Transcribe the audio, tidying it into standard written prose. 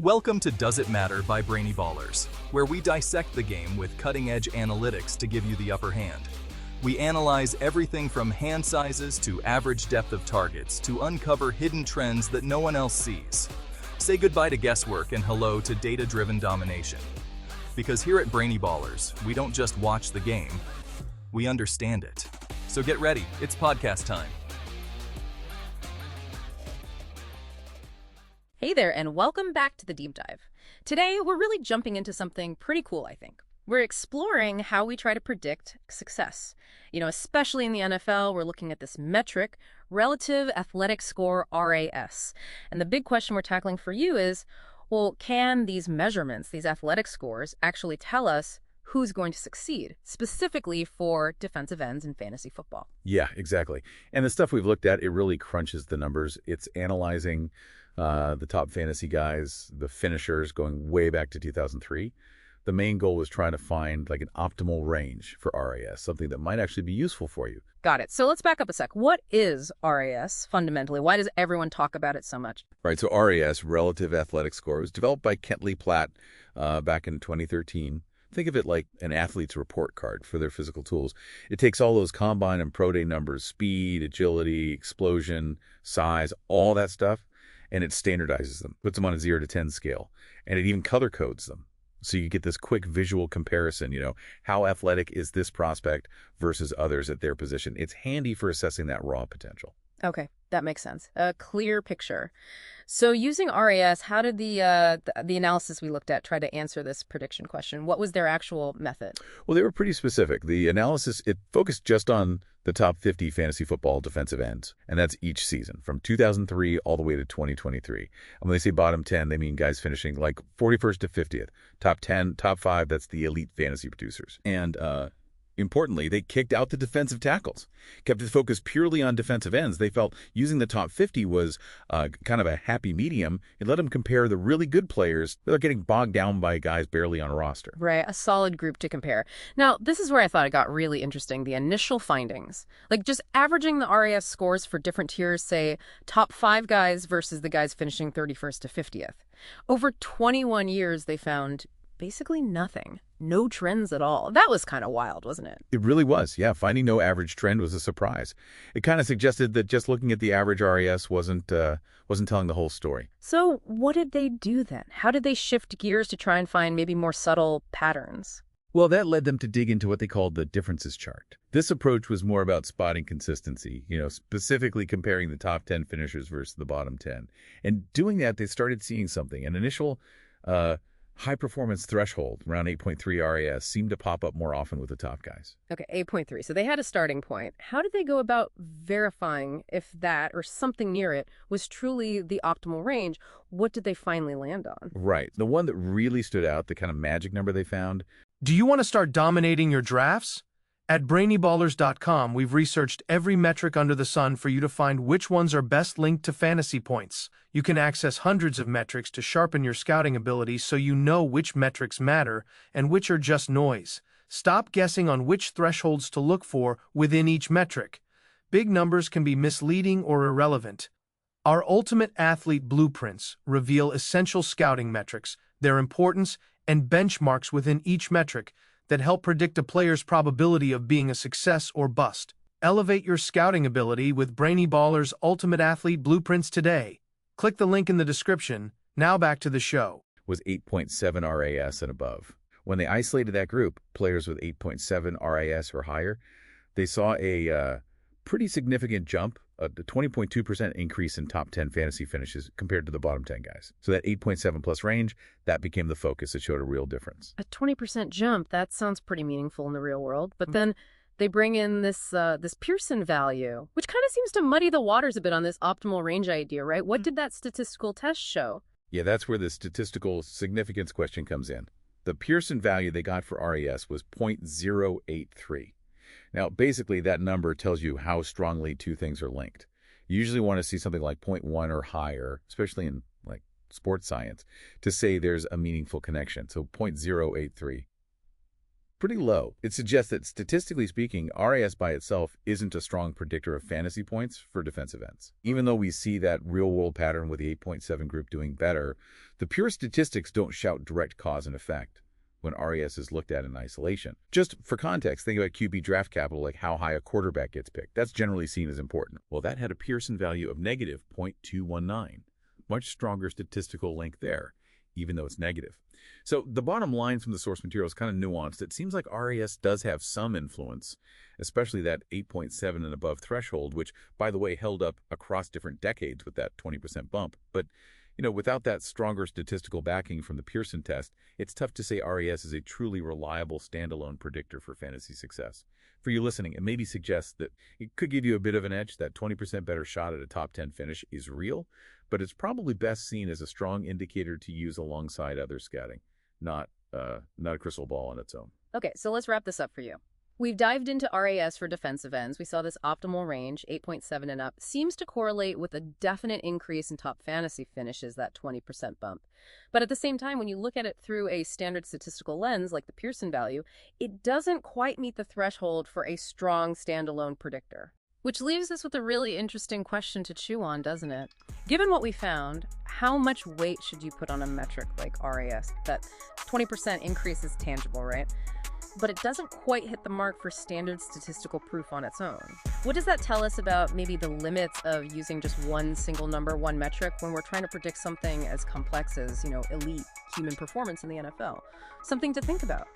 Welcome to Does It Matter by Brainy Ballers, where we dissect the game with cutting-edge analytics to give you the upper hand. We analyze everything from hand sizes to average depth of targets to uncover hidden trends that no one else sees. Say goodbye to guesswork and hello to data-driven domination. Because here at Brainy Ballers, we don't just watch the game, we understand it. So get ready, it's podcast time. Hey there, and welcome back to the Deep Dive. Today, we're really jumping into something pretty cool, I think. We're exploring how we try to predict success. Especially in the NFL, we're looking at this metric, Relative Athletic Score, R.A.S. And the big question we're tackling for you is, well, can these measurements, these athletic scores, actually tell us who's going to succeed, specifically for defensive ends in fantasy football? Yeah, exactly. And the stuff we've looked at, it really crunches the numbers. It's analyzing the top fantasy guys, the finishers going way back to 2003. The main goal was trying to find like an optimal range for R.A.S., something that might actually be useful for you. Got it. So let's back up a sec. What is R.A.S. fundamentally? Why does everyone talk about it so much? Right, so R.A.S., Relative Athletic Score, was developed by Kentley Platt back in 2013. Think of it like an athlete's report card for their physical tools. It takes all those combine and pro day numbers, speed, agility, explosion, size, all that stuff, and it standardizes them, puts them on a 0 to 10 scale, and it even color codes them. So you get this quick visual comparison, how athletic is this prospect versus others at their position. It's handy for assessing that raw potential. Okay, that makes sense. A clear picture. So using R.A.S., how did the analysis we looked at try to answer this prediction question? What was their actual method? Well, they were pretty specific. The analysis, it focused just on the top 50 fantasy football defensive ends, and that's each season, from 2003 all the way to 2023. And when they say bottom 10, they mean guys finishing like 41st to 50th. Top 10, top 5, that's the elite fantasy producers. And importantly, they kicked out the defensive tackles, kept the focus purely on defensive ends. They felt using the top 50 was kind of a happy medium. It let them compare the really good players that are getting bogged down by guys barely on a roster. Right, a solid group to compare. Now, this is where I thought it got really interesting, the initial findings. Like just averaging the R.A.S. scores for different tiers, say top 5 guys versus the guys finishing 31st to 50th. Over 21 years, they found basically nothing. No trends at all. That was kind of wild, wasn't it? It really was, yeah. Finding no average trend was a surprise. It kind of suggested that just looking at the average R.A.S. wasn't telling the whole story. So what did they do then? How did they shift gears to try and find maybe more subtle patterns? Well, that led them to dig into what they called the differences chart. This approach was more about spotting consistency, specifically comparing the top 10 finishers versus the bottom 10. And doing that, they started seeing something. An initial high-performance threshold, around 8.3 R.A.S., seemed to pop up more often with the top guys. Okay, 8.3. So they had a starting point. How did they go about verifying if that, or something near it, was truly the optimal range? What did they finally land on? Right. The one that really stood out, the kind of magic number they found. Do you want to start dominating your drafts? At brainyballers.com, we've researched every metric under the sun for you to find which ones are best linked to fantasy points. You can access hundreds of metrics to sharpen your scouting abilities so you know which metrics matter and which are just noise. Stop guessing on which thresholds to look for within each metric. Big numbers can be misleading or irrelevant. Our Ultimate Athlete Blueprints reveal essential scouting metrics, their importance, and benchmarks within each metric that help predict a player's probability of being a success or bust. Elevate your scouting ability with Brainy Ballers' Ultimate Athlete Blueprints today. Click the link in the description. Now back to the show. Was 8.7 R.A.S. and above. When they isolated that group, players with 8.7 R.A.S. or higher, they saw a pretty significant jump, a 20.2% increase in top 10 fantasy finishes compared to the bottom 10 guys. So that 8.7 plus range, that became the focus. It showed a real difference. A 20% jump, that sounds pretty meaningful in the real world. But then they bring in this Pearson value, which kind of seems to muddy the waters a bit on this optimal range idea, right? What did that statistical test show? Yeah, that's where the statistical significance question comes in. The Pearson value they got for R.A.S. was 0.083. Now, basically, that number tells you how strongly two things are linked. You usually want to see something like 0.1 or higher, especially in like sports science, to say there's a meaningful connection. So 0.083. pretty low. It suggests that, statistically speaking, R.A.S. by itself isn't a strong predictor of fantasy points for defensive ends. Even though we see that real-world pattern with the 8.7 group doing better, the pure statistics don't shout direct cause and effect when R.A.S. is looked at in isolation. Just for context, think about QB draft capital, like how high a quarterback gets picked. That's generally seen as important. Well, that had a Pearson value of negative 0.219. Much stronger statistical link there, even though it's negative. So the bottom line from the source material is kind of nuanced. It seems like R.A.S. does have some influence, especially that 8.7 and above threshold, which, by the way, held up across different decades with that 20% bump. But without that stronger statistical backing from the Pearson test, it's tough to say R.A.S. is a truly reliable standalone predictor for fantasy success. For you listening, it maybe suggests that it could give you a bit of an edge. That 20% better shot at a top 10 finish is real, but it's probably best seen as a strong indicator to use alongside other scouting, not a crystal ball on its own. Okay, so let's wrap this up for you. We've dived into R.A.S. for defensive ends. We saw this optimal range, 8.7 and up, seems to correlate with a definite increase in top fantasy finishes, that 20% bump. But at the same time, when you look at it through a standard statistical lens, like the Pearson value, it doesn't quite meet the threshold for a strong standalone predictor. Which leaves us with a really interesting question to chew on, doesn't it? Given what we found, how much weight should you put on a metric like R.A.S.? That 20% increase is tangible, right? But it doesn't quite hit the mark for standard statistical proof on its own. What does that tell us about maybe the limits of using just one single number, one metric, when we're trying to predict something as complex as, elite human performance in the NFL? Something to think about.